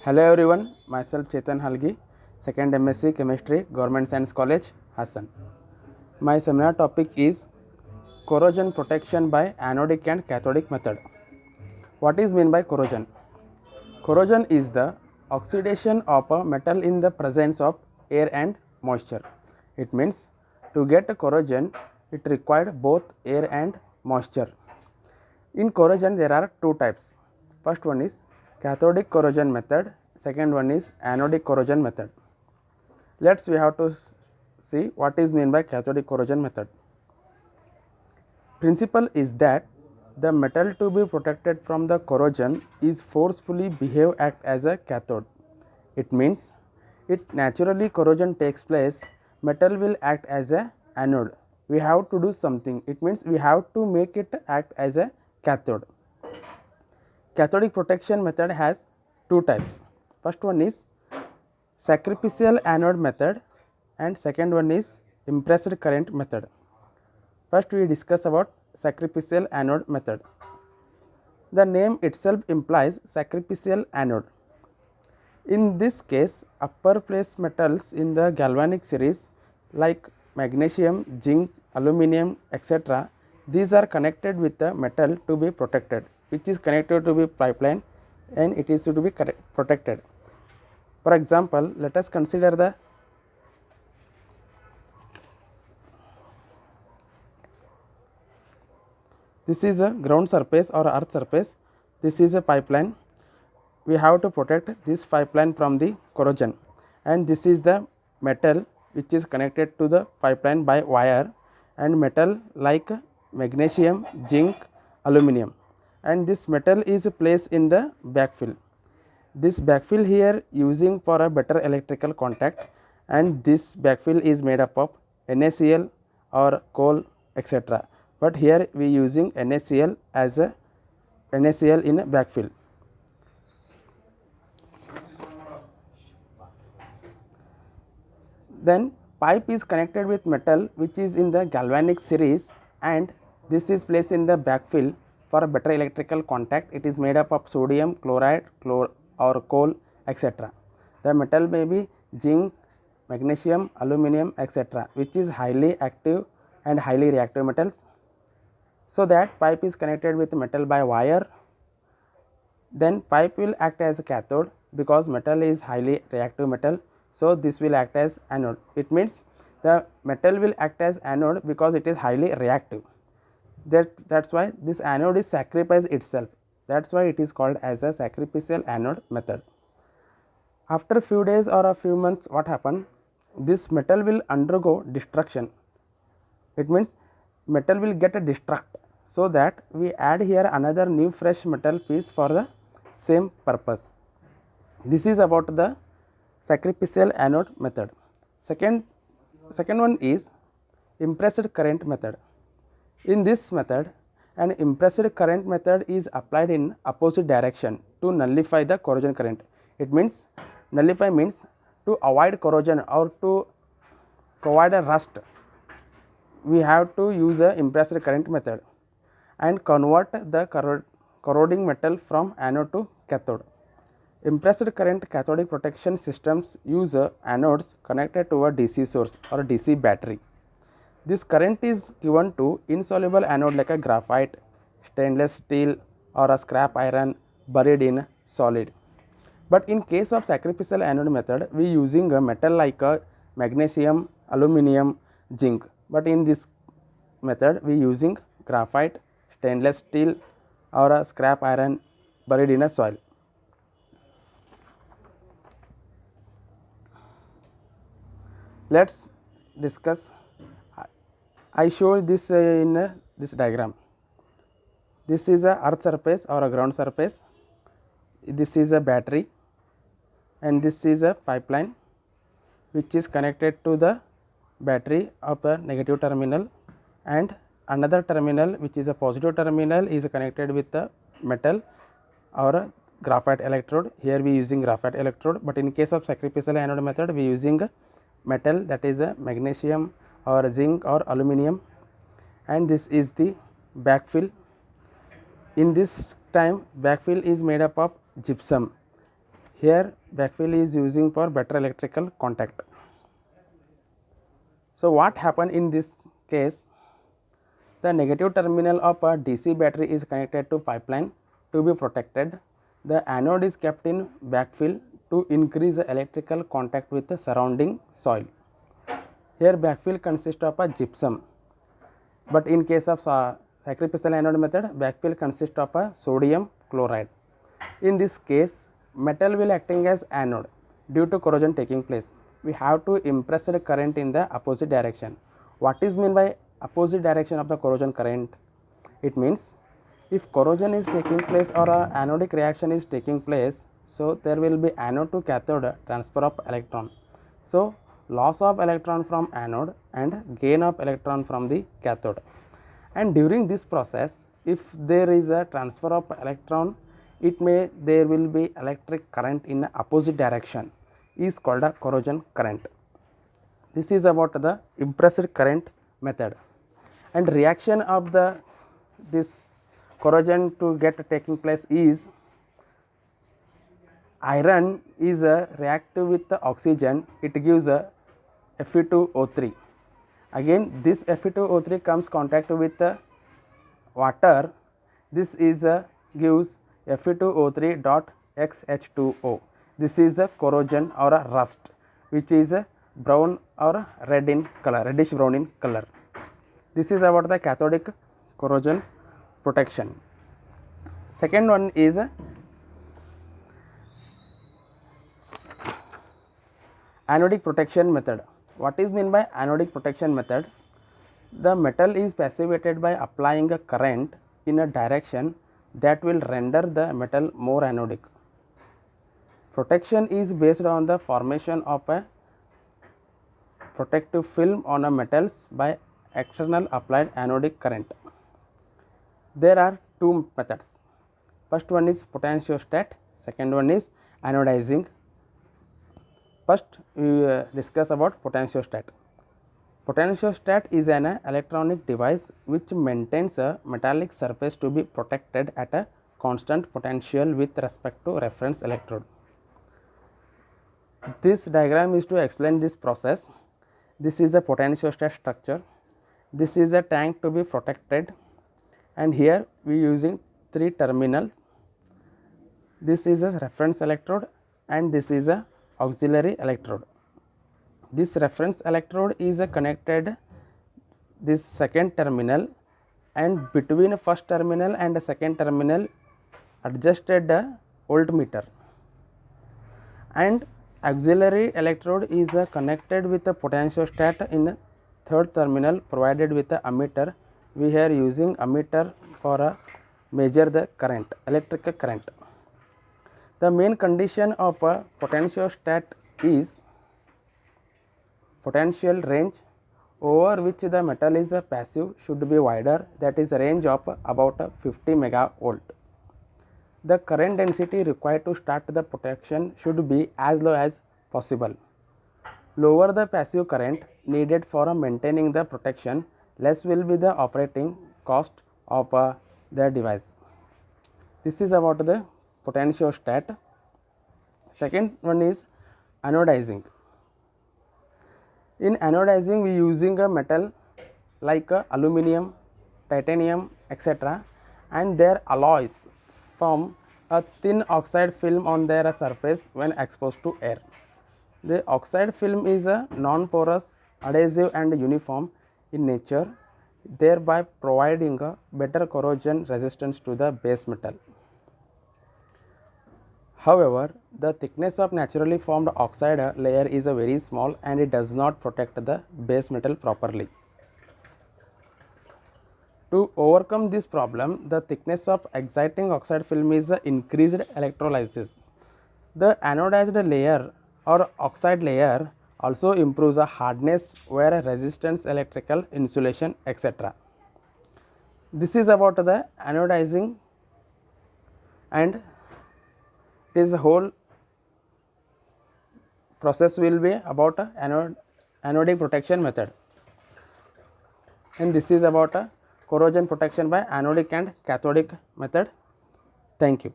Hello everyone, myself Chetan Halgi, second MSc Chemistry, Government Science College, Hassan. My seminar topic is corrosion protection by anodic and cathodic method. What is meant by corrosion? Corrosion is the oxidation of a metal in the presence of air and moisture. It means to get a corrosion, it required both air and moisture. In corrosion, there are two types. First one is cathodic corrosion method, second one is anodic corrosion method. We have to see what is meant by cathodic corrosion method. Principle is that the metal to be protected from the corrosion is forcefully behave act as a cathode. It means it naturally corrosion takes place, metal will act as a anode. We have to do something. It means we have to make it act as a cathode. Cathodic protection method has two types. First one is sacrificial anode method and second one is impressed current method. First we discuss about sacrificial anode method. The name itself implies sacrificial anode. In this case, upper place metals in the galvanic series like magnesium, zinc, aluminum, etc. these are connected with the metal to be protected, which is connected to be pipeline and it is to be protected. For example, let us consider this is a ground surface or earth surface, this is a pipeline. We have to protect this pipeline from the corrosion, and this is the metal which is connected to the pipeline by wire, and metal like magnesium, zinc, aluminum, and this metal is placed in the backfill. This backfill here using for a better electrical contact, and this backfill is made up of NaCl or coal, etc. But here we using NaCl as a NaCl in a backfill. Then pipe is connected with metal which is in the galvanic series, and this is placed in the backfill for a better electrical contact. It is made up of sodium, chloride, or coal, etc. The metal may be zinc, magnesium, aluminum, etc., which is highly active and highly reactive metals. So that pipe is connected with metal by wire. Then pipe will act as a cathode because metal is highly reactive metal. So this will act as anode. It means the metal will act as anode because it is highly reactive. That's why this anode is sacrifice itself. That's why it is called as a sacrificial anode method. After a few days or a few months, what happen? This metal will undergo destruction. It means metal will get a destruct, so that we add here another new fresh metal piece for the same purpose. This is about the sacrificial anode method. Second one is impressed current method. In this method, an impressed current method is applied in opposite direction to nullify the corrosion current. It means nullify means to avoid corrosion or to avoid a rust. We have to use a impressed current method and convert the corroding metal from anode to cathode. Impressed current cathodic protection systems use anodes connected to a DC source or a DC battery. This current is given to insoluble anode like a graphite, stainless steel or a scrap iron buried in solid. But in case of sacrificial anode method, we using a metal like a magnesium, aluminum, zinc. But in this method, we using graphite, stainless steel or a scrap iron buried in a soil. Let's discuss. I show this in this diagram. This is a earth surface or a ground surface. This is a battery, and this is a pipeline which is connected to the battery of a negative terminal, and another terminal which is a positive terminal is connected with the metal or a graphite electrode. Here we using graphite electrode, but in case of sacrificial anode method we using a metal, that is a magnesium or zinc or aluminum, and this is the backfill. In this time backfill is made up of gypsum. Here backfill is using for better electrical contact. So what happened in this case? The negative terminal of a DC battery is connected to pipeline to be protected. The anode is kept in backfill to increase the electrical contact with the surrounding soil. Here backfill consists of a gypsum, but in case of sacrificial anode method, backfill consists of a sodium chloride. In this case, metal will acting as anode due to corrosion taking place. We have to impress the current in the opposite direction. What is meant by opposite direction of the corrosion current? It means if corrosion is taking place or a anodic reaction is taking place, so there will be anode to cathode transfer of electron. So loss of electron from anode and gain of electron from the cathode. And during this process, if there is a transfer of electron, there will be electric current in opposite direction, is called a corrosion current. This is about the impressed current method. And reaction of this corrosion to get taking place is iron is reactive with the oxygen, it gives a Fe2O3. Again this Fe2O3 comes contact with water, this is gives Fe2O3 dot XH2O. This is the corrosion or a rust, which is brown or red in color, reddish brown in color. This is about the cathodic corrosion protection. Second one is anodic protection method. What is meant by anodic protection method? The metal is passivated by applying a current in a direction that will render the metal more anodic. Protection is based on the formation of a protective film on a metals by external applied anodic current. There are two methods. First one is potentiostat, second one is anodizing. First we discuss about potentiostat. Potentiostat is an electronic device which maintains a metallic surface to be protected at a constant potential with respect to reference electrode. This diagram is to explain this process. This is the potentiostat structure. This is a tank to be protected, and here we using 3 terminals. This is a reference electrode and this is a auxiliary electrode. This reference electrode is connected this second terminal, and between first terminal and the second terminal adjusted a voltmeter, and auxiliary electrode is connected with the potentiostat in third terminal provided with the ammeter. We are using ammeter for measure the current, electrical current. The main condition of a potentiostat is potential range over which the metal is passive should be wider, that is a range of about 50 megavolt. The current density required to start the protection should be as low as possible. Lower the passive current needed for maintaining the protection, less will be the operating cost of the device. This is about the potentiostat. Second one is anodizing. In anodizing we using a metal like aluminum, titanium, etc., and their alloys form a thin oxide film on their surface when exposed to air. The oxide film is a non-porous, adhesive and uniform in nature, thereby providing a better corrosion resistance to the base metal. However, the thickness of naturally formed oxide layer is very small and it does not protect the base metal properly. To overcome this problem, the thickness of exciting oxide film is increased electrolysis. The anodized layer or oxide layer also improves the hardness, wear resistance, electrical insulation, etc. This is about the anodizing, and this whole process will be about anodic protection method, and this is about corrosion protection by anodic and cathodic method. Thank you.